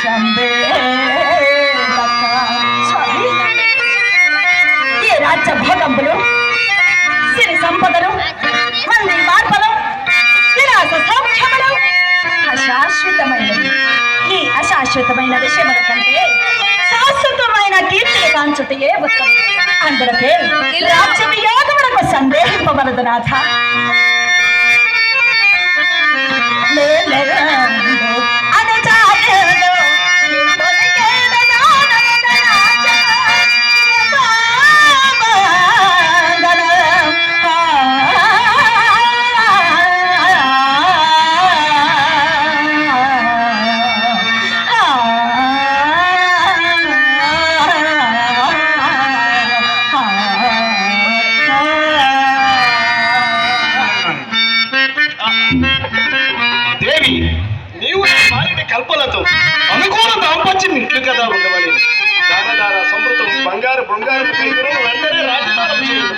శంభే స్వామి, ఈ రాజ్య భోగంబులు, సిరి సంపదలు, మంది మార్పులు, విలాస సౌఖ్యములు అశాశ్వతమైనవి. ఈ అశాశ్వతమైన విషయముల కంటే శాశ్వతమైన కీర్తిని కాంచుటయే ఉత్తమం. అందుకే రాజ్య వియోగములకు సందేహింపవలదు నాథ. కల్పలతో అనుకూల దాంపత్యం ఇంట్లు కదా ఉండవని దానదార సమృతం బంగారు బృంగారం వెంటనే రాజధానం చేయదు.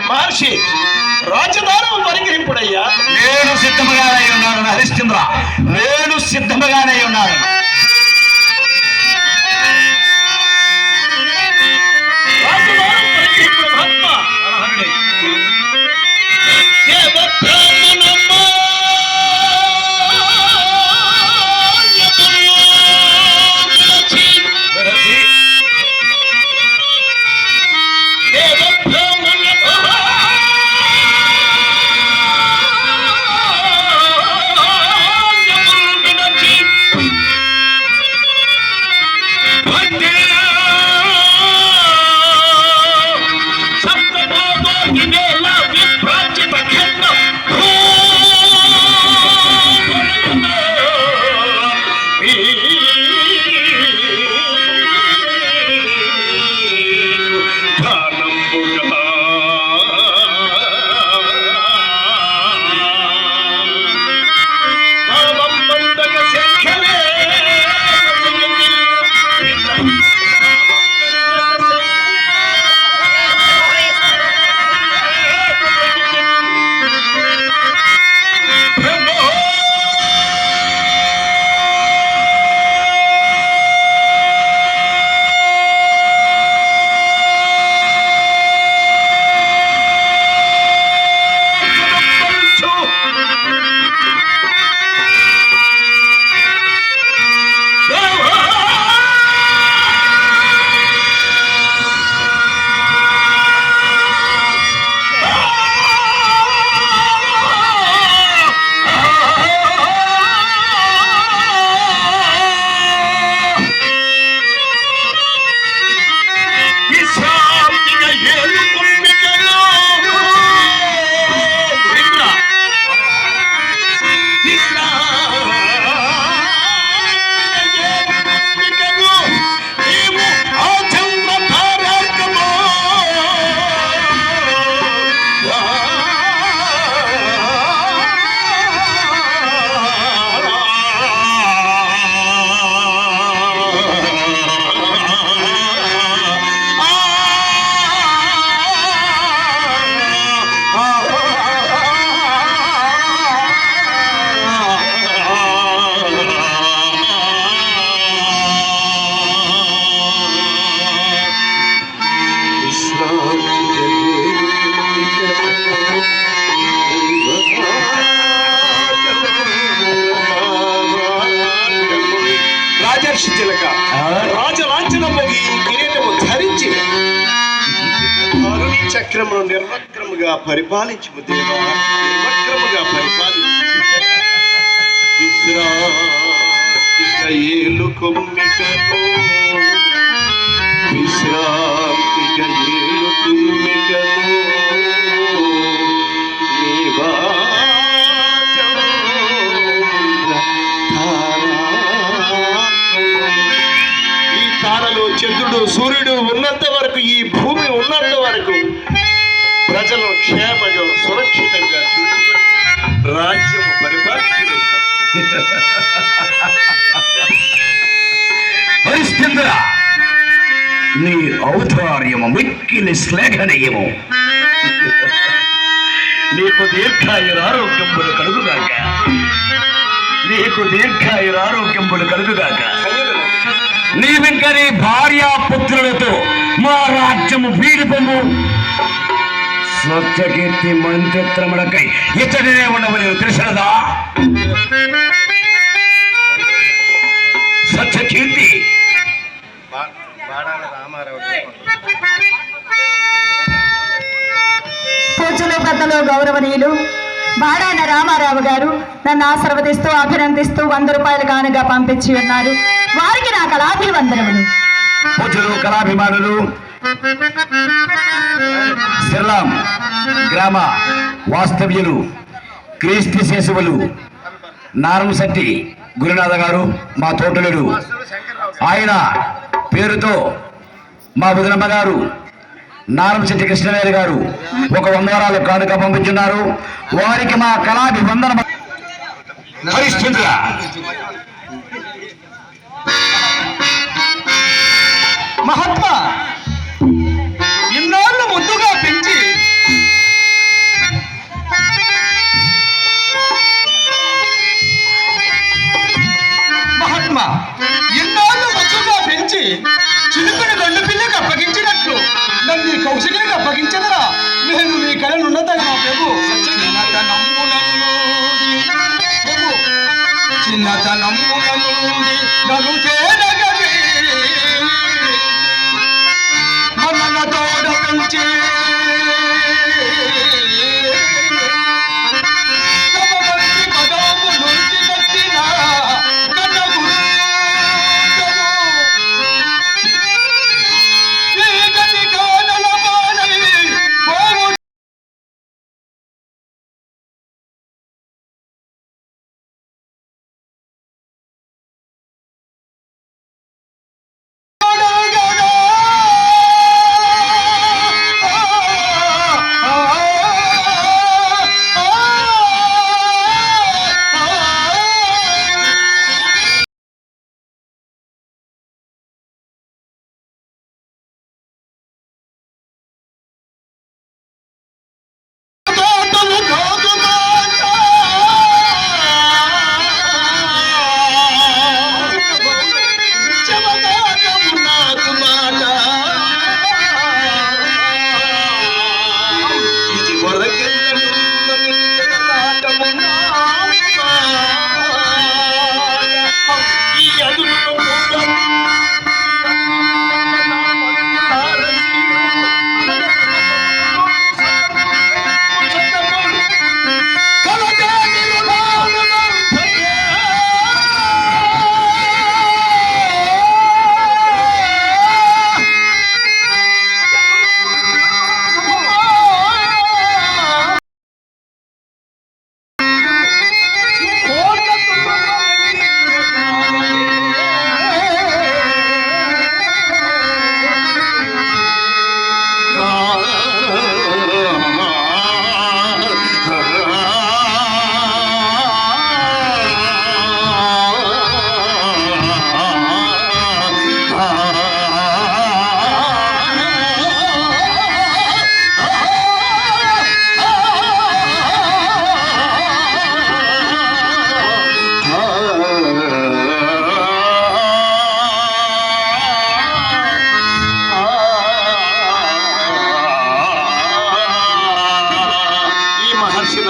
మహర్షి, రాజధానం పరిగ్రహింపుడయ్యా. నేను సిద్ధముగానే ఉన్నాను హరిశ్చంద్ర, నేను సిద్ధముగానే ఉన్నాను. రాజధానం పరిగ్రహింపుడు మహాత్మ చక్రమును నిర్వక్రముగా పరిపాలించు దేవా, నిర్వక్రముగా పరిపాలించు. విశ్రాంతిగా ఏలు కొమ్మికను, విశ్రాంతిగా ఏలు కొమ్మికను, నీవా ఈ తారలు, చంద్రుడు, సూర్యుడు ఉన్నంత వరకు, ఈ భూమి ఉన్నంత వరకు ప్రజలు క్షేమంగా సురక్షితంగా చూసుకొని రాజ్యము పరిపాలించు. హరిశ్చంద్ర, నీ ఔదార్యము మిక్కిలి శ్లాఘనీయము. నీకు దీర్ఘాయురారోగ్యములు కలుగుగాక, నీకు దీర్ఘాయురారోగ్యములు కలుగుగాక. నీవింకరి భార్యా పుత్రులతో మా రాజ్యము వీడిపొమ్ము. సత్యకీర్తి మంత్రములకై ఇతడినే ఉండవని తెలిసినదా? సత్యకీర్తి పూజలు పెద్దలు గౌరవనీయులు బాడాన రామారావు గారు నన్ను ఆశీర్వదిస్తూ అభినందిస్తూ 100 రూపాయలు కానుగా పంపించి ఉన్నారు. వారికి నా కళాభివందనములు. పూజలు కళాభిమానులు సిర్లాం గ్రామ వాస్తవ్యులు క్రీస్తు శేషువులు నారంశెట్టి గురునాథ గారు మా తోటలుడు. ఆయన పేరుతో మా వదినమ్మ గారు నారంశెట్టి కృష్ణవేరి గారు 100 వరాలు కానుక పంపించున్నారు. వారికి మా కళాభివందన. హరిశ్చంద్ర మహాత్మా, ఇన్నాళ్ళు ముద్దుగా పెంచి మహాత్మా ఇన్నాళ్ళు ముద్దుగా పెంచి చిలుకని గండు పిల్లకి అప్పగించినట్లు నన్ను ఈ కౌశల్యకి అప్పగించదరా? నేను మీ కళనున్నదని నా ప్రభు. చిన్నతనమ్ముల నుండి నన్ను చేరగలి మన తోడ పెంచి పదము నుంచి కట్టిన కన్న గురు చీకటి కానల బాలై పోవు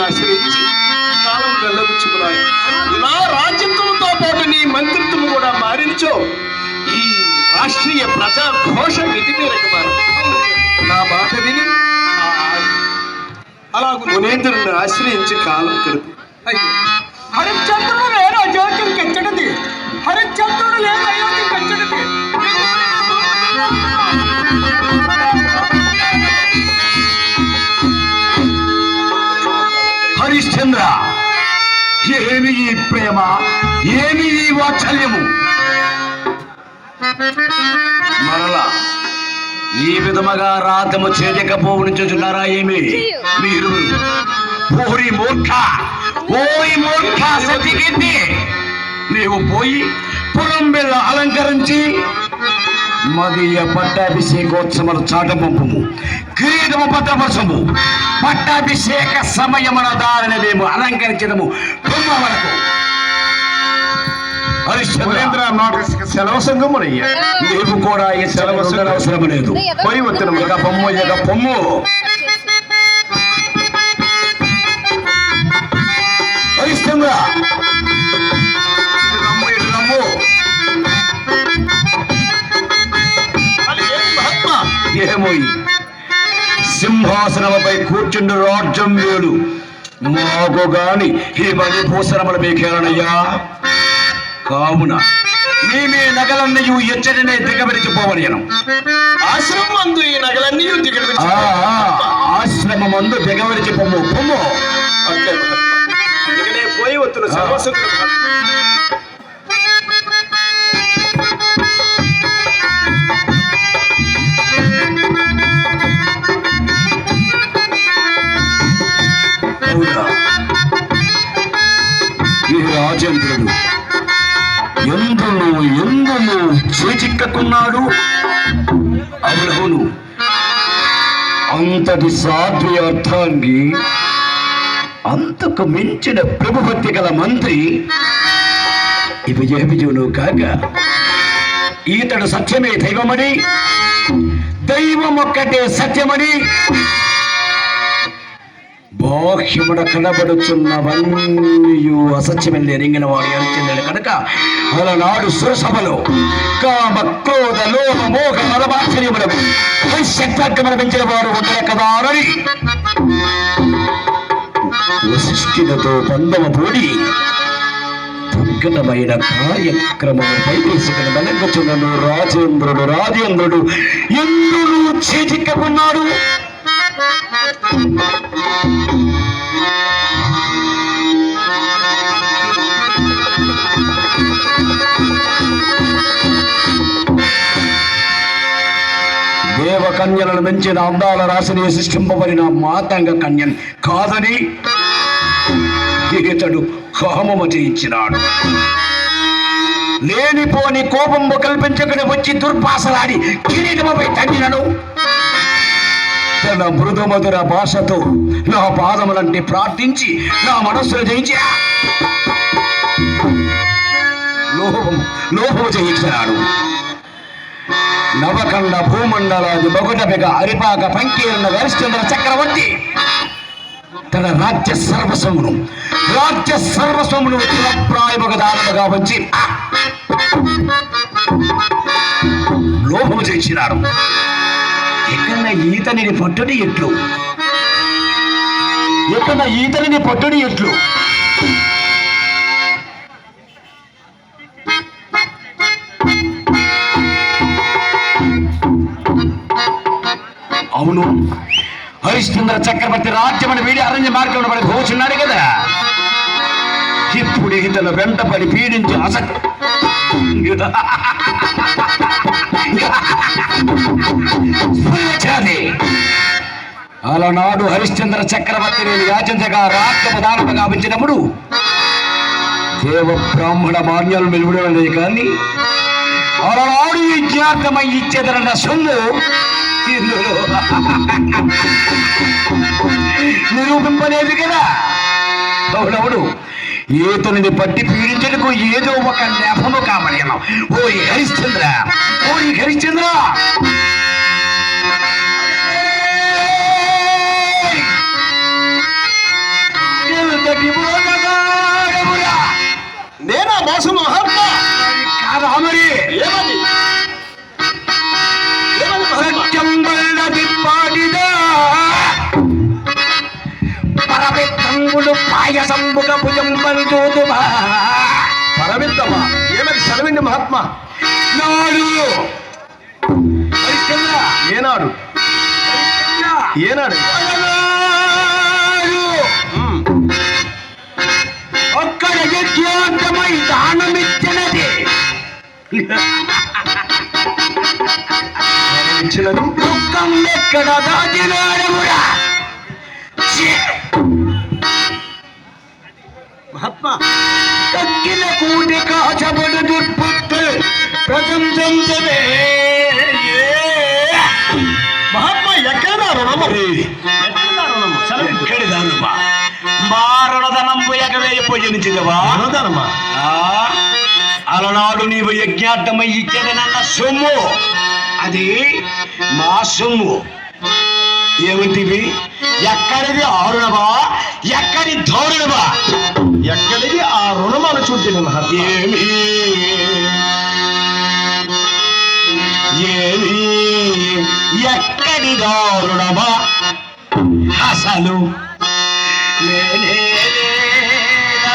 ఆశ్రయించి కాలం వెళ్ళబుచ్చుకున్నాయి. నా రాజ్యత్వంతో పాటు నీ మంత్రిత్వం కూడా మారించో ఈ రాష్ట్రీయ ప్రజా ఘోష విధి మేరకు మారు. నా మాట విని అలా మునేంద్రుని ఆశ్రయించి కాలం గడుపు. హరిశ్చంద్రుడు లేని అయోధ్యం కెచ్చడిది. హరిశ్చంద్రుడు లేని అయోధ్యం కెచ్చడిది. హరిశ్చంద్ర, ఏమి ఈ ప్రేమ, ఏమి ఈ వాత్సల్యము? మరలా ఈ విధముగా రాతము చేయకపోవచ్చున్నారా ఏమి మీరు? ఓరి మూర్ఖ, ఓరి మూర్ఖ సతికి నీవు పోయి పురం మీద అలంకరించి మదీయ పట్టాభిషేకోత్సవాలు చాటపంపము, కిరీటము పట్టపరచము. పట్టాభిషేక సమయమున దారిని మేము అలంకరించడము బొమ్మ వరకు. హరిశ్చంద్ర మాకు సెలవు సంగమునయ్యా. నీవు కూడా ఈ సెలవు అవసరం లేదు. పోయి వస్తున్నాం. ఇక పొమ్ము హరిశ్చంద్ర ఇటు రమ్ము. మహాత్మా ఏమో సింహాసనముపై కూర్చుండు రాజ్యం వేడు మాకు గాని ఈ మణిభూషణములు మీకేనయ్యా. కావున మీ నగలన్నయు ఎచ్చటనే దిగబెరిచిపోవలేను. ఆశ్రమం అందు ఈ నగలన్నీ ఆశ్రమమందు దిగబెరిచి పొమ్ము. ఇకనే పోయి వస్తున్న సర్వసుఖ ఈ రాజేంద్రుడు ఎందును చేజిక్కకున్నాడు. అవును, అంతటి సాధ్వి అర్థాంగి, అంతకు మించిన ప్రభుభక్తి గల మంత్రి ఇవి ఏమిజును కాక ఈతడు సత్యమే దైవమని, దైవం ఒక్కటే సత్యమని బాహ్యముడ కనబడుచున్నవన్నీయు అసత్యమని ఎరింగిన వాడు చెందాడు కనుక అలనాడు సురసభలో కామ క్రోధ లోభ మోహ మదమాశ్చర్యములకు శక్తార్థమని పెంచిన వాడు ఉండరు కదా అని వశిష్ఠులతో బంధము పోడి దుర్గతమైన కార్యక్రమముపై తీసుకుని వెనకచున్నను రాజేంద్రుడు ఎందుకు చేజిక్కకున్నాడు. దేవకన్యలను మించిన అందాల రాశిని సృష్టింపబడిన మాతంగ కన్యన్ కాదని ఇతడు కామము చేయించినాడు. లేనిపోని కోపము కల్పించకని వచ్చి దుర్భాషలాడి కిరీటముపై తండ్రినను తన మృదు మధుర భాషతో నా పాదములంటే ప్రార్థించి నా మనస్సును జయించి లోపము చేయించాడు. నవకండ భూమండలాది బొగటబెగ అరిపాక పంకీర్ణ హరిశ్చంద్ర చక్రవర్తి తన రాజ్య సర్వస్వమును ప్రాయముగ దానముగా వచ్చి లోపము చేయించినాడు. ఎక్కడన్నా ఈతనిని పట్టుడి ఎట్లు అవును, హరిశ్చంద్ర చక్రవర్తి రాజ్యమని వీడి అరణ్య మార్గంలో పడి కూర్చున్నాడు కదా. ఇప్పుడు ఇతను వెంటపడి పీడించి అలనాడు హరిశ్చంద్ర చక్రవర్తి నేను యాచించగా రాజ్యము దానముగా ఉంచినప్పుడు దేవ బ్రాహ్మణ మాన్యాలు వెలువడే కానీ అలనాడు యజ్ఞార్థమై ఇచ్చేదరన్న సొమ్ము నిరూపింపలేదు కదా. అవునవును, ఈతనిని పట్టి పీడించడానికి ఏదో ఒక నెపము కావలేను. ఓ హరిశ్చంద్ర నేనా మోసం మహాత్మా కాదా మరి పరమిత్తంగులు పాయసంబుగ భుజంబలు చూదుమా. పరమిత్తమా ఏమది సెలవిండి మహాత్మా. నాడు ఏనాడు ఒక్కడ యజ్ఞాంతమై దానమిచ్చినది దుఃఖం ఎక్కడ దాచినాడమురా. మహాత్మా తక్కిన కూటి కాచబడు దుర్పుత్తు ప్రశంసే. మహాత్మా ఎక్కడ రుణము ఎక్కడి దానమా మా రుణధనంబు ఎగవేయపోయించిదవా. రుణధనమా అలనాడు నీవు యజ్ఞార్థమై ఇచ్చేదనన్న సొమ్ము అది మా సొమ్ము. ఏమిటివి? ఎక్కడిది ఆరుణవా, ఎక్కడి ధోరణవా? ఎక్కడిది ఆ రుణం అనుచుంటిని మహాత్మా. ఏమి ఏమి ఎక్కడి దారుణమా అసలు లేనే లేదా.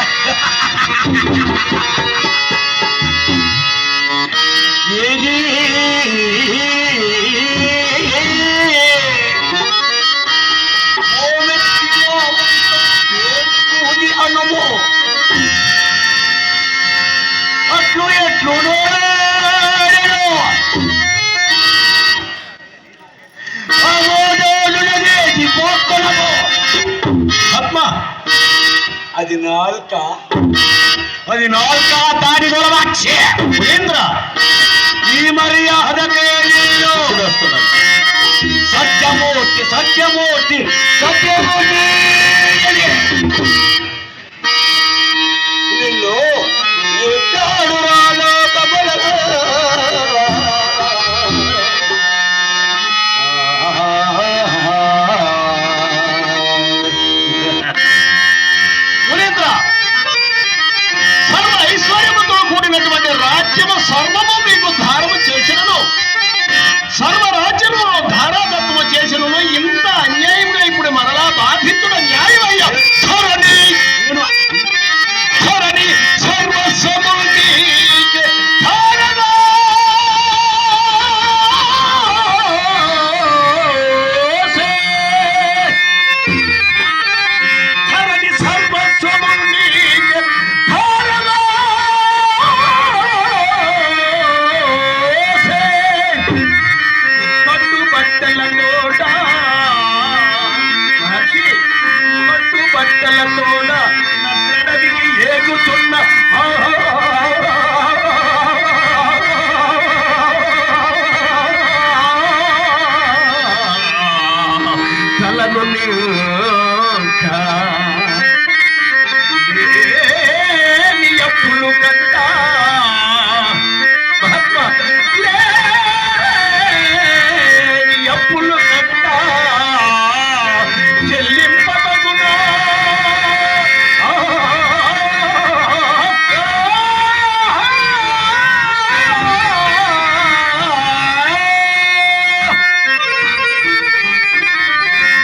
ఏది అనము అట్లు ఎట్లు అది నాల్క, అది నాల్క దాని గొడవచ్చే సురేంద్ర ఈ మర్యాదకే నేను సత్యమూర్తి సత్యమూర్తి సత్యమూర్తి నిన్ను ఎత్తాడు రాలో కబలగా. సురేంద్ర సర్వ ఐశ్వర్యముతో కూడినటువంటి రాజ్యము సర్వము మీకు ధారము చేసినను, సర్వరాజ్యము ధారాదత్వము చేసినను, ఇంత అన్యాయంగా ఇప్పుడు మరలా బాధితుడు న్యాయమయ్యా. ధరణి ధరణి సర్వస్వము నీకే ధారణ. ధరణి సర్వస్వము నీకే ధారణ. కట్టుబట్టలతోడ మహర్షి, కట్టుబట్టలతోడ నన్నడవికి ఏగుతున్న తలను లేని అప్పులు కట్టా మహాత్మా, లేని అప్పులు కట్టా చెల్లింపబడునా.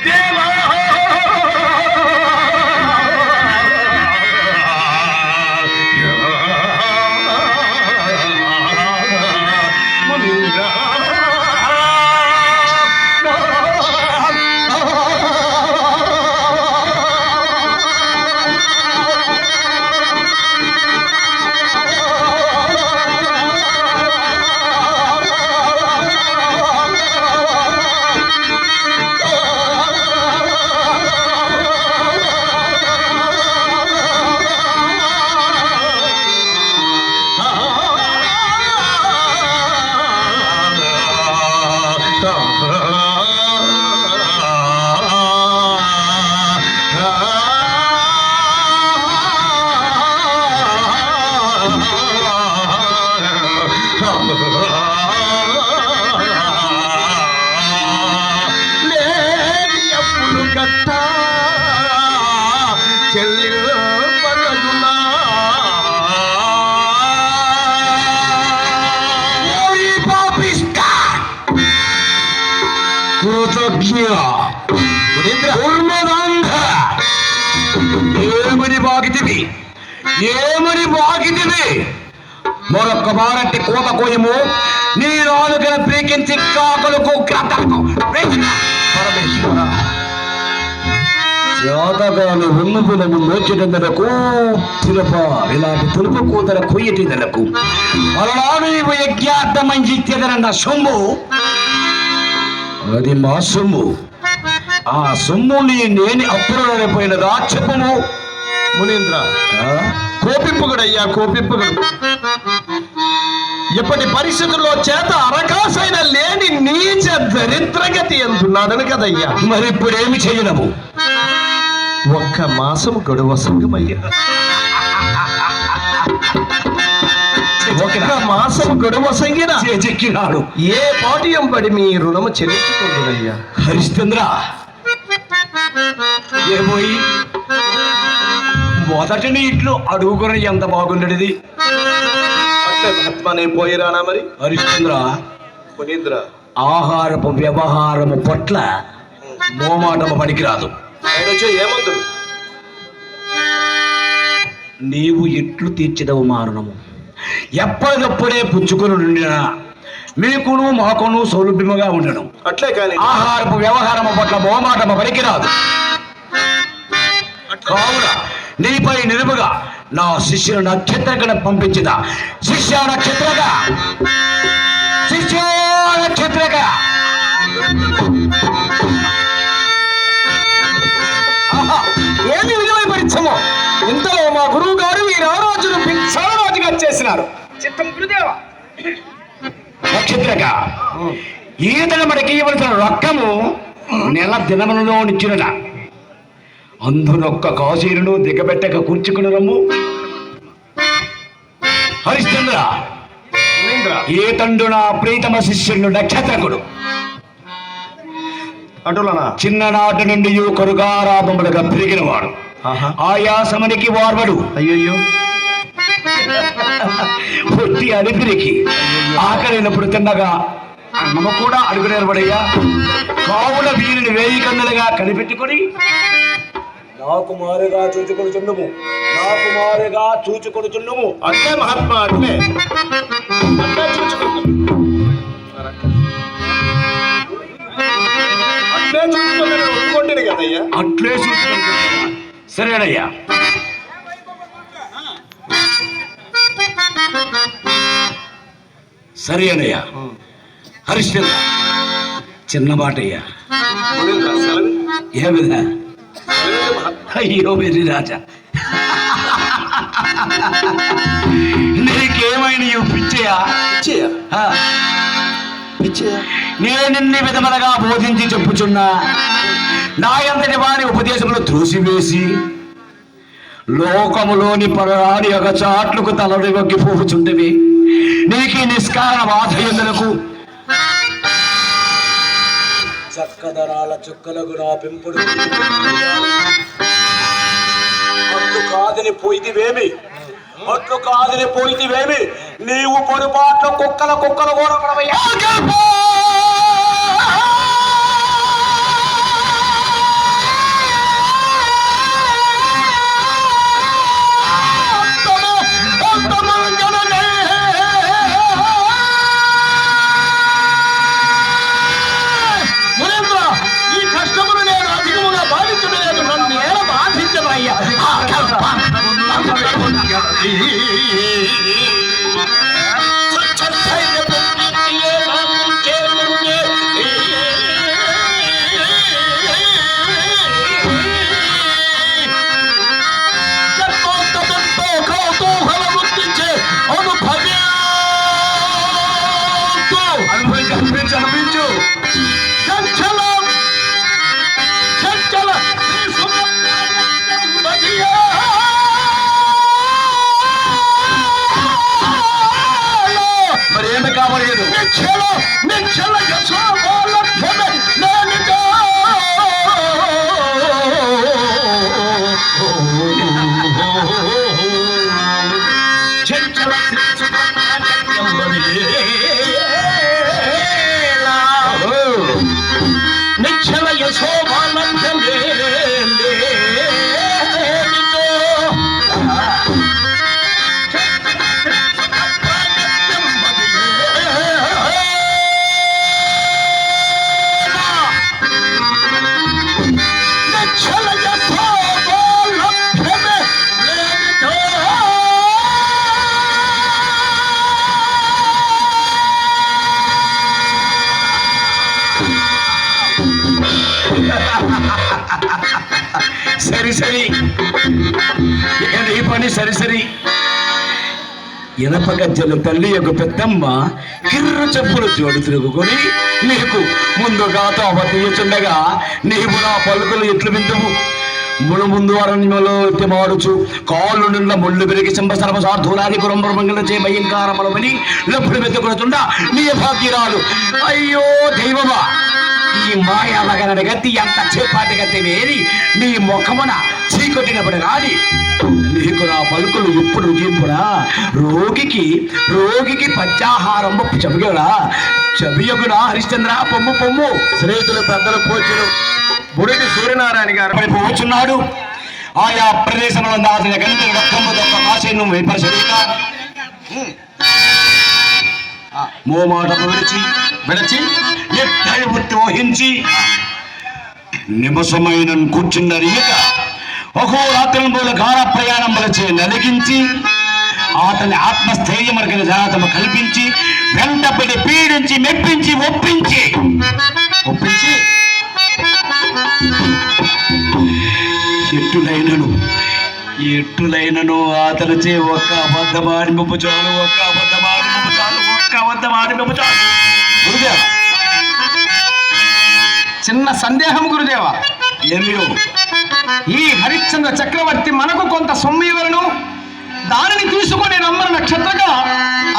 దేవా లేని అప్పులు కట్టా చెల్లింపబడునా. ఏమని బాగితివి, ఏమని బాగితివి? మరొక్క మారంటి కోత కోయము నీ నాలుగల ప్రీకించి కాకలకు గ్రతలకు పరమేశ్వర జాతకాలు ఉన్నపులను మోచెటందలకు తిరుప ఇలాంటి తులుపు కూతల కొయ్యటిదలకు అలనాడు నీవు యజ్ఞార్థమని ఇచ్చేదనన్న సొమ్ము అది మా సొమ్ము. ఆ సొమ్ముని నేను అప్పుడైపోయినదా చెప్పము. మునీంద్ర కోపింపుగుడయ్యా, కోపింపుగుడు. ఇప్పటి పరిస్థితుల్లో చేత అరకాసైన లేని నీచ దరిద్రగతి ఎందున్నాడని కదయ్యా. మరి ఇప్పుడేమి చేయడము? ఒక్క మాసము గడువ సంగమయ్యా. ఒక మాసం గడువు సంగిన చెక్కినాడు. ఏ పాటియం పడి మీ రుణము చెల్లించుకుంటున్నయ్యా. హరిశ్చంద్ర ఏమోయి మొదటిని ఇట్లు అడుగుకుని ఎంత బాగుండేది. అట్లే మహాత్మానే పోయిరానా మరి. హరిశ్చంద్ర పునీంద్ర ఆహారపు వ్యవహారము పట్ల మోమాటము పనికిరాదు. ఆయన వచ్చి ఏమందుడు. నీవు ఎట్లు తీర్చిదవు మా రుణము ఎప్పటికప్పుడే పుచ్చుకుని ఉండిన మీకును మాకును సౌలభ్యముగా ఉండడం. అట్లే కానీ ఆహారపు వ్యవహారము పట్ల మోమాటము పనికిరాదు. కావున నీపై నిలుపుగా నా శిష్యుల నక్షత్రగణ పంపించిన శిష్య నక్షత్రగా ఏమి విలువై పరిచయమో. ఇంతలో మా గురువు గారు ఈ రారాజును భిక్షారాజుగా చేసినారు. చిత్తం గురుదేవా. నక్షత్రగా ఈతను మనకి ఇవ్వవలసిన రొక్కము నెల దినములలో నిచ్చినట. అందునొక్క కాశీరును దిగబెట్టక కూర్చుకుని రమ్ము. హరిశ్చంద్ర పునీంద్ర ఈతండు నా ప్రీతమ శిష్యుడు నక్షత్రకుడు. అటులనా చిన్ననాటి నుండి కరుగారాధములుగా పెరిగినవాడు. ఆయాసమునికి వార్వడు. అయ్యయ్యో పొట్టి అలిపిరికి ఆకలినప్పుడు తిన్నగా అన్నము కూడా అడుగునేరబడయ్యా. కావున వీరిని వేయి కన్నులుగా కనిపెట్టుకుని నాకు మారుగా చూచుకొనుచుండుము. అట్లే మహాత్మా అట్లే అట్లే చూసుకున్నాను ఒప్పుకుంటాడు కదయ్యా. అట్లే చూసుకుంటున్నా. సరేనయ్యా. సరే అనయ్యా. హరిశ్చంద్ర చిన్న మాట అయ్యా. పునీంద్ర సెలవు. ఏమిదా? సెలవు మహాత్మా. అయ్యో వెర్రి రాజా, నీకేమైనా పిచ్చయా? ఇచ్చేయా ఆ, ఇచ్చేయా. నేనెన్ని విధములుగా బోధించి చెప్పుచున్నా నా ఎంతటి వారి ఉపదేశములు త్రోసివేసి లోకములోని పరాని ఒక చాట్లకు తలడి వగ్గిపోచుంటవి. నీకు నిష్కారణ బాధయులకు చక్కదనాల చుక్కలకు నా పెంపుడు అట్లు కాదని పోయితివేమి నీవు పొరపాట్లు కుక్కలు కూడా పడవయ్యా. ఈ కష్టమును నేను అధికముగా బాధించలేదు. నన్ను ఎలా బాధించవయ్యా. అనిపించు. మరి ఏమి కావలేదు. నిశ్చల యశోభానందమే సరి ఇక నీ పని సరి. ఇనప గజ్జలు తల్లి యొక్క పెద్దమ్మ కిర్రు చెప్పులు జోడు తిరుగుకొని నీకు ముందుగా తోవ తీయచుండగా నీవు నా పలుకులు ఎట్లు విందువు. ముందు అరణ్యంలో ఎత్తిమాడుచు కాళ్ళు నిండా ముళ్ళు పెరిగి సింహసర్వసార్థులాది కురంబరమంగళచే భయంకరమలమని లప్పుడు వెతుకుతుండా నీ భాగ్యరాలు. అయ్యో దైవమా, ఈ మాయాలగన గతి ఎంత చేపాటి గతి వేరి నీ ముఖమున చీకొట్టినప్పుడు రాని నీకు నా పలుకులు ఇప్పుడు జింపురా. రోగికి పచ్చాహారం చెబుగడా చెబియగునా హరిశ్చంద్ర పొమ్ము పొమ్ము. స్నేహితులు పెద్దలు పోచులు బుడిటి సూర్యనారాయణ గారు వైపు వచ్చున్నాడు. ఆయా ప్రదేశంలో దాచిన గంటల రక్తము తప్ప ఆశను వైపరిశరీక మోమాటకు విడిచి ఎత్తడి వృత్తి వహించి నిమసమైన కూర్చున్న రియక అహోరాత్రుల గాఢ ప్రయాణం వలచే నలిగించి అతని ఆత్మస్థైర్యమరిగిన జాతము కల్పించి వెంటపడి పీడించి మెప్పించి ఒప్పించి ఎట్టులైనను అతనిచే ఒక్క అబద్ధమాడి మెప్పుచాలు గురుదేవ. చిన్న సందేహం గురుదేవ. ఏమియో? ఈ హరిశ్చంద్ర చక్రవర్తి మనకు కొంత సొమ్ము ఇవ్వలను, దానిని తీసుకొని రమ్మన నక్షత్రగా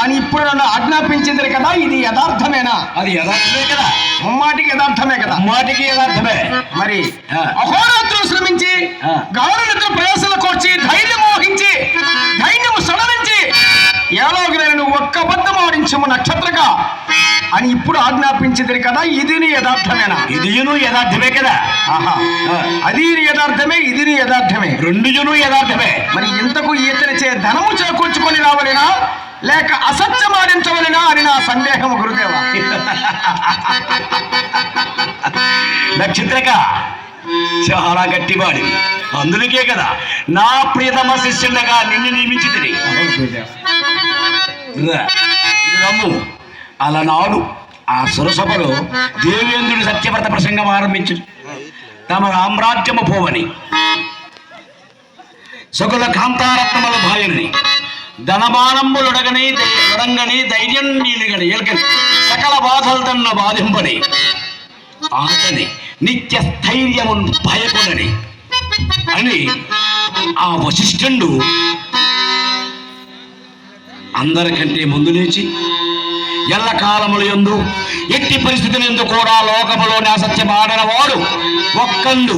అని ఇప్పుడు నన్ను ఆజ్ఞాపించింది కదా, ఇది యథార్థమేనా? అది యథార్థమే కదా, ముమ్మాటికి యథార్థమే కదా. మాటికి యథార్థమే. మరి అహోరాత్రులు శ్రమించి గౌరవతో ప్రయాసాలు కోర్చి ధైర్యం మోహించి ధైర్యము సడలించి ఏలోగిరైన ఒక్క అబద్ధం ఆడించము నక్షత్రగా అని ఇప్పుడు ఆజ్ఞాపించింది కదా, ఇది యథార్థమేనా? ఇదియును యథార్థమే కదా. ఆహా, అది యథార్థమే, ఇది యథార్థమే, రెండును యథార్థమే. మరి ఇంతకు ఈతని చే ధనము చేకూర్చుకొని రావలేనా లేక అసత్యం ఆడించవలెనా అని నా సందేహం గురుదేవ. నక్షత్రగా చాలా గట్టివాడివి, అందుకే కదా నా ప్రియతమ శిష్యుండగా నిన్ను నియమించింది. రమ్ము. అలనాడు ఆ సురసభలో దేవేంద్రుడి సత్యవ్రత ప్రసంగం ఆరంభించు. తమ రామ్రాజ్యము పోవని సకుల కాంతారత్నముల భార్యని ధనమానంబులొడగని ధైర్యం నీలుగని ఏల్కని సకల బాధలతన్న బాధింపని ఆతని నిత్య స్థైర్యమును భయకునని అని ఆ వశిష్ఠుడు అందరికంటే ముందు లేచి ఎల్లకాలములు యందు ఎట్టి పరిస్థితులు ఎందు కూడా లోకములోని అసత్యం ఆడిన వాడు ఒక్కండు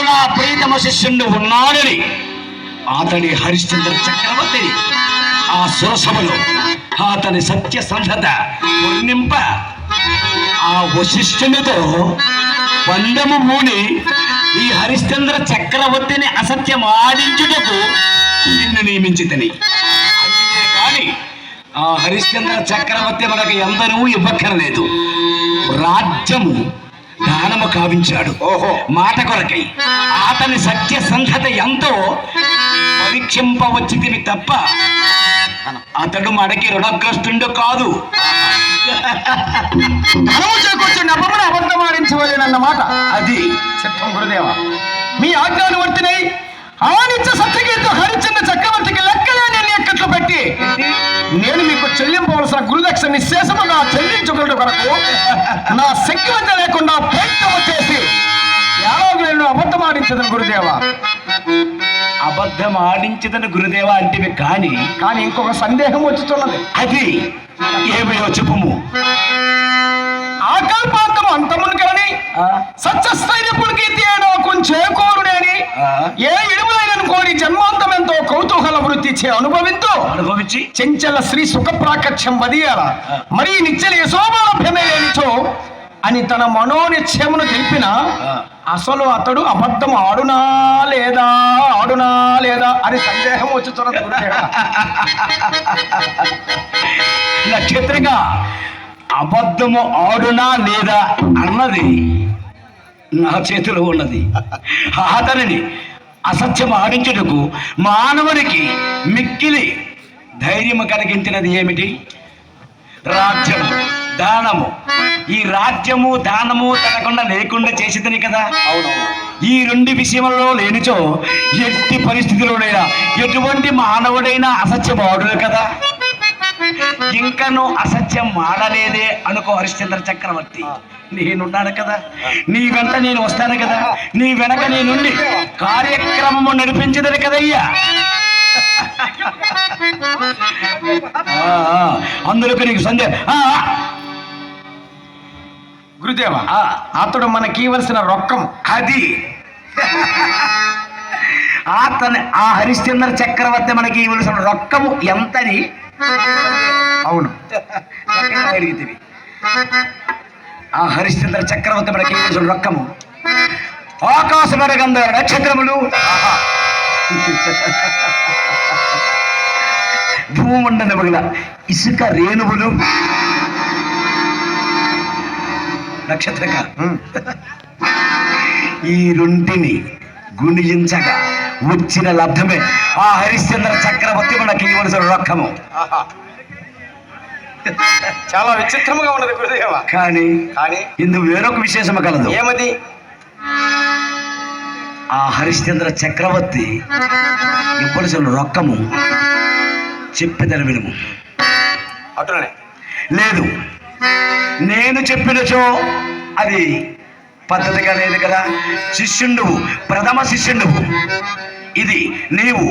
నా ప్రీతమ శిష్యుడు ఉన్నాడని అతని హరిశ్చంద్ర చక్రవర్తిని ఆ సురసభలో అతని సత్యసంధత వర్ణింప ఆ వశిష్ఠునితో పందెము మూని ఈ హరిశ్చంద్ర చక్రవర్తిని అసత్యం ఆడించుటకు నిన్ను నియమించితని. అంతే కాని ఆ హరిశ్చంద్ర చక్రవర్తి మనకు ఎందరూ ఇవ్వక్కర్లేదు, రాజ్యము దానము కావించాడు. ఓహో, మాట కొరకై అతని సత్యసంధత ఎంతో పరీక్షింపవచ్చితివి తప్ప అతడు మనకి రుణగ్రస్తుడు కాదు. ధనము చేకూర్చు నెపమును అబద్ధం ఆడించవలెనన్నమాట. అది చిత్తం గురుదేవ. మీ ఆజ్ఞానువర్తినై ఆనిత్య సత్యకీర్తి హరిశ్చంద్ర చక్రవర్తికి లెక్కలేని ఎక్కట్లు పెట్టి నేను మీకు చెల్లింపవలసిన గురుదక్ష నిశ్శేషముగా చెల్లించుకున్న కొరకు నా శక్తి వద్ద లేకుండా ప్రయత్నం చేసి యావగ్లను అబద్ధం ఆడించదని గురుదేవ. అబద్ధం ఆడించదని గురుదేవ అంటివి కానీ ఇంకొక సందేహం వచ్చుతున్నది. అది ఏమో చెప్పుము. ఆకల్పాంతం అంతమును కానీ సత్యస్థైర్యపుడికి నాకు చేకూరునేని ఏ ఇడుములైన కోరి జన్మాంతం ఎంతో కౌతూహల వృత్తి అనుభవించి చెంచల శ్రీ సుఖప్రాకక్షం వదియాల మరి నిచ్చల యశోభాలభ్యమే లేనిచో అని తన మనోనిశ్చయమును తెలిపిన అసలు అతడు అబద్ధం ఆడునా లేదా అని సందేహం వచ్చుతున్నది. నక్షత్రంగా అబద్ధము ఆడునా లేదా అన్నది నా చేతిలో ఉన్నది. అతనిని అసత్యం ఆడించుటకు మానవునికి మిక్కిలి ధైర్యము కలిగించినది ఏమిటి? రాజ్యము, దానము. ఈ రాజ్యము దానము తనకుండా లేకుండా చేసేదని కదా. ఈ రెండు విషయంలో లేనిచో ఎట్టి పరిస్థితిలోనైనా ఎటువంటి మానవుడైనా అసత్యం ఆడును కదా. ఇంకను అసత్యం మాడలేదే అనుకో హరిశ్చంద్ర చక్రవర్తి. నేనున్నాను కదా, నీ వెంట నేను వస్తాను కదా, నీ వెనక నేనుండి కార్యక్రమము నడిపించదని కదయ్యా. అందులోకి నీకు సందేహం? గురుదేవ, అతడు మనకి ఇవ్వాల్సిన రొక్కం అది ఆ హరిశ్చంద్ర చక్రవర్తి మనకి ఇవ్వాల్సిన రొక్కము ఎంతని? అవును, అడిగితే ఆ హరిశ్చంద్ర చక్రవర్తి మనకి ఇవ్వాల్సిన రొక్కము ఆకాశమైన గంధ నక్షత్రములు, భూమండల మగిల ఇసుక రేణువులు, నక్షత్రక ఈ రెంటిని గుణించగా వచ్చిన లబ్ధమే ఆ హరిశ్చంద్ర చక్రవర్తి మనకి ఇవ్వవలసిన రొక్కము. చాలా విచిత్రముగా ఉన్నది గురుదేవ. కానీ ఇందుకు వేరొక విశేషము కలదు. ఏమది? ఆ హరిశ్చంద్ర చక్రవర్తి ఇవ్వవలసిన రొక్కము చెప్పేదని వినుము. అటునే లేదు, నేను చెప్పినచో అది పద్ధతిగా లేదు కదా. శిష్యుండు, ప్రథమ శిష్యుండు. ఇది నీవు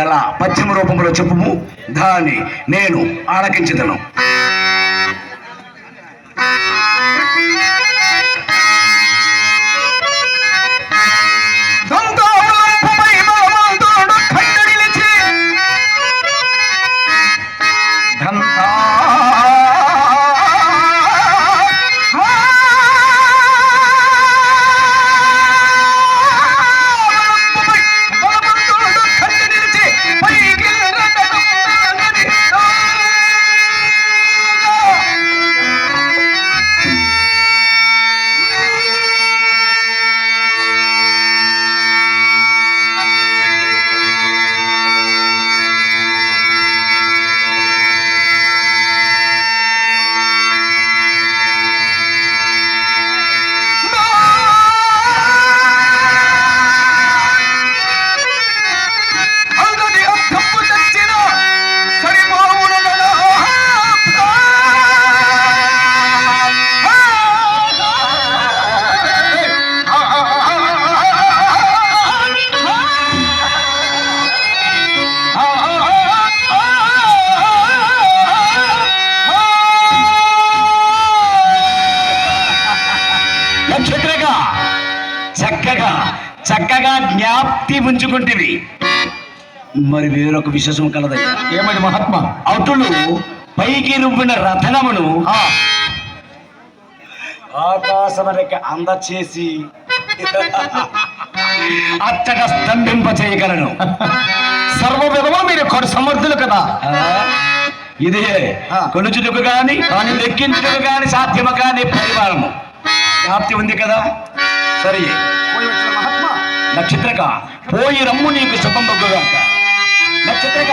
ఎలా పశ్చిమ రూపంలో చెప్పుము, దాన్ని నేను ఆలకించుదను. చక్కగా జ్ఞాప్తి ఉంచుకుంటేవి. మరి వేరొక విశేషం కలదయ్యా. ఏమని మహాత్మా? అటులు పైకి రువ్విన రథనమును ఆకాశమనికి అందచేసి అచ్చట స్తంభింప చేయగలను. సర్వ విధములు మీరు కొడు సమర్థులు కదా. ఇదే కొనుచుటకు గాని లెక్కించుటకు గాని సాధ్యము కాని పరివారము వ్యాప్తి ఉంది కదా. సరే నక్షత్రక, పోయి రమ్ము, నీకు శుభం బొగ్గుగాక. నక్షత్రక,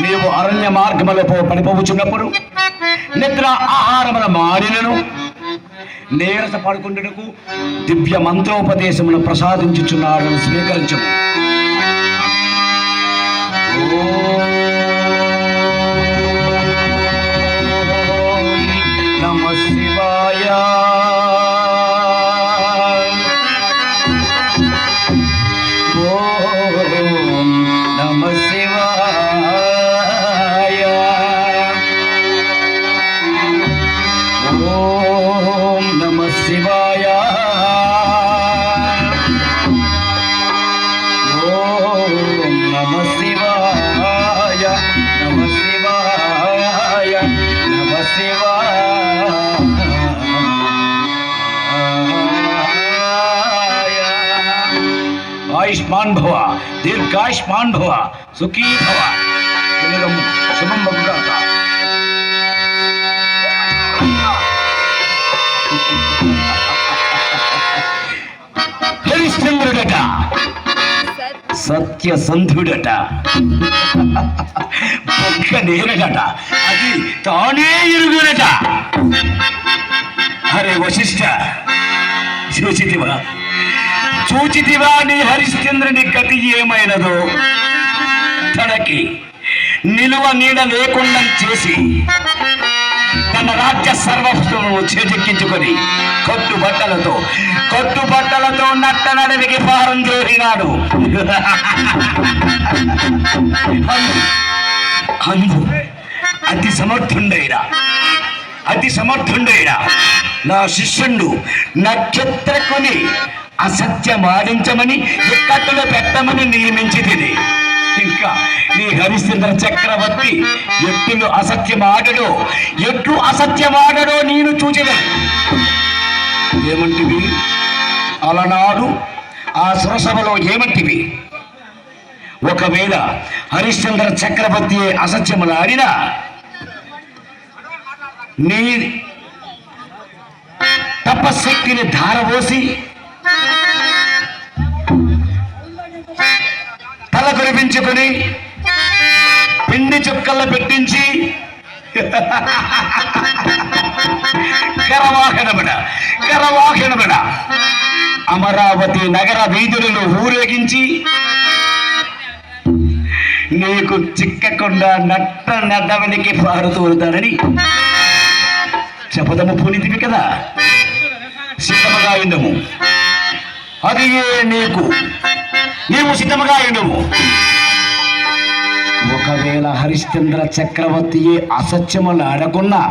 నీవు అరణ్య మార్గములో పడిపోవచ్చున్నప్పుడు నిద్ర ఆహారముల మాడినను నీరస పడుకుంటుటకు దివ్య మంత్రోపదేశమును ప్రసాదించుచున్నాడు, స్వీకరించము. నమ శివాయ. నమ శివాయ. ఓం నమ శివాయ. ఓం నమ శివాయ. నమ శివాయ. నమ శివాయ. ఆయుష్మాన్ భవ, దీర్ఘాయుష్మాన్ భవ, సుఖీ భవ. శుభం బగుగాక. హరిశ్చంద్రుడట, సత్యసంధుడట, ఒక్క నేరగట, అది తానే ఇరుగునట. అరే వశిష్ఠ, చూచితివా నీ హరిశ్చంద్రుని గతి ఏమైనదో? తనకి నిలువ నీడ లేకుండా చేసి తన రాజ్య సర్వస్వము చేజెక్కించుకొని కట్టుబట్టలతో నట్ట నడవికి భారం జోరినాడు. అందు అతి సమర్థుండైన నా శిష్యుండు నక్షత్రకుని అసత్యమాడించమని ఇక్కట్టులో పెట్టమని నియమించి తిని ఇంకా నీ హరిశ్చంద్ర చక్రవర్తి ఎట్లు అసత్యమాడడో నేను చూచెదను. ఏమంటివి అలనాడు ఆ సురసభలో ఏమంటివి? ఒకవేళ హరిశ్చంద్ర చక్రవర్తి అసత్యములాడినా నీ తపశక్తిని ధారపోసి తల కురిపించుకుని పిండి చుక్కల్లో పెట్టించి కరవాహనబడ అమరావతి నగర వీధులను ఊరేగించి నీకు చిక్కకుండా నడ్డవనికి పారుతూరుతానని శపథము పూనితివి కదా. సిద్ధముగా ఉండము, అది నీవు సిద్ధముగా ఉండము. ఒకవేళ హరిశ్చంద్ర చక్రవర్తియే అసత్యములు ఆడకున్నా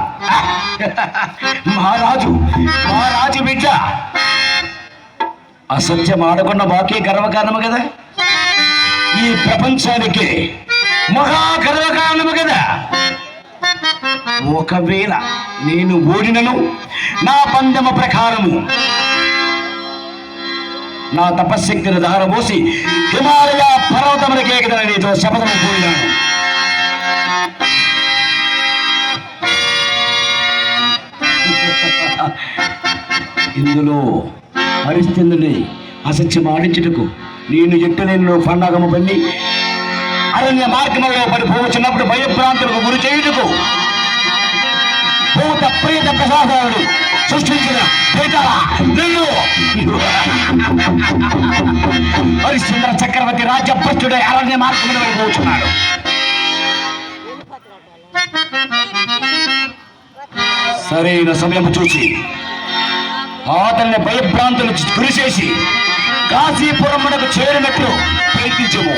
మహారాజు బిడ్డ అసత్యం ఆడకున్న మాకే గర్వకారణము కదా, ఈ ప్రపంచానికే మహా గర్వకారణము కదా. ఒకవేళ నేను ఓడినను నా పందెమ ప్రకారము నా తపశక్తిని ధారపోసి హిమాలయ పర్వతములకే కదా నీతో శపథము పోయినాను. ఇందులో హరిశ్చంద్రుని అసత్యం ఆడించుటకు నేను ఎట్టునేను పండగము బండి అరణ్య మార్గంలో పడిపోవచ్చినప్పుడు భయభ్రాంతులకు గురి చేయుటకు భూత ప్రేత ప్రసాదాలు సృష్టించిన హరిశ్చంద్ర చక్రవర్తి రాజ్యభ్రష్టుడై అరణ్య మార్గంలో పడిపోతున్నాడు. సరైన సమయం చూసి అతన్ని భయభ్రాంతులు గురిచేసి కాశీపురమునకు చేరినట్లు ప్రయత్నించము.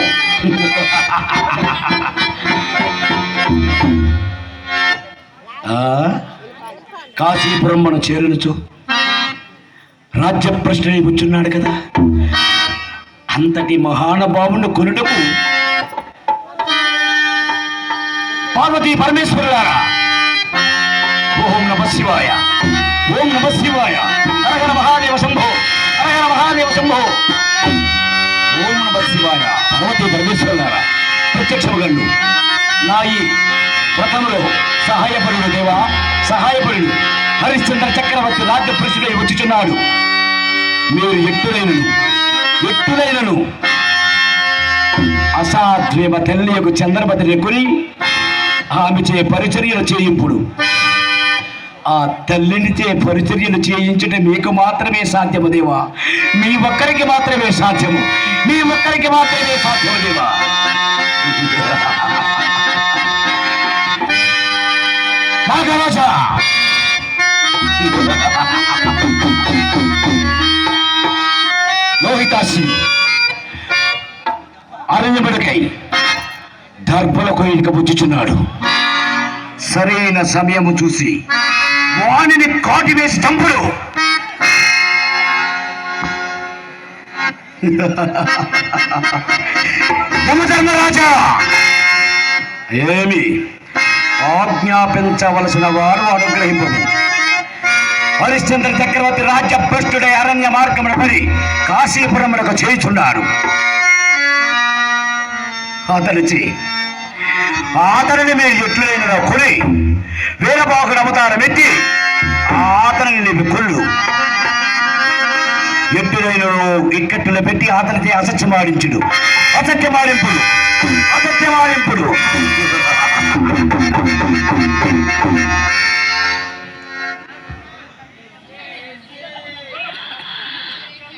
కాశీపురం మనం చేరునుచు రాజ్యభ్రష్టుడై కూర్చున్నాడు కదా, అంతటి మహానుభావుని కొనుటకు పార్వతీ పరమేశ్వరులారా ఓం నమః శివాయ, ఓం నమః శివాయ, హరహర మహాదేవ శంభో, హరహర మహాదేవ శంభో, ఓం నమః శివాయ. పార్వతీ పరమేశ్వరులారా ప్రత్యక్షముగండు నా ఈ వ్రతంలో సహాయపరుడు దేవా, సహాయపరుడు. హరిశ్చంద్ర చక్రవర్తి రాజ్యభ్రష్టుడై వచ్చుచున్నాడు. మీరు ఎట్టులైనను అసాధ్వేమ తెల్లయకు చంద్రపతిని కొని ఆమెచే పరిచర్యలు చేయింపుడు. ఆ తల్లినిచే పరిచర్యలు చేయించుట మీకు మాత్రమే సాధ్యము దేవా, మీ ఒక్కరికి మాత్రమే సాధ్యము, మీ ఒక్కరికి మాత్రమే సాధ్యము దేవా. నాగరాజా లోహితాసి అరణ్యములకై దర్భలకు ఇక బుచ్చుచున్నాడు. సరైన సమయము చూసి వాణిని కాటివేసి చంపుడు. యమధర్మరాజా ఏమి ఆజ్ఞాపించవలసిన వారు అనుగ్రహింపము. హరిశ్చంద్ర చక్రవర్తి రాజ్యభ్రష్టుడై అరణ్య మార్గమున పడి కాశీపురమునకు చేయుచున్నాడు. అతనిని మీరు ఎట్లైన కొడి వీరబాహుడు అవతారం ఎత్తి అతనిని నీకు కొల్లు. ఎట్టులైన ఇక్కట్టులో పెట్టి అతనితో అసత్యమాడించుడు.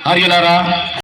హరిలారా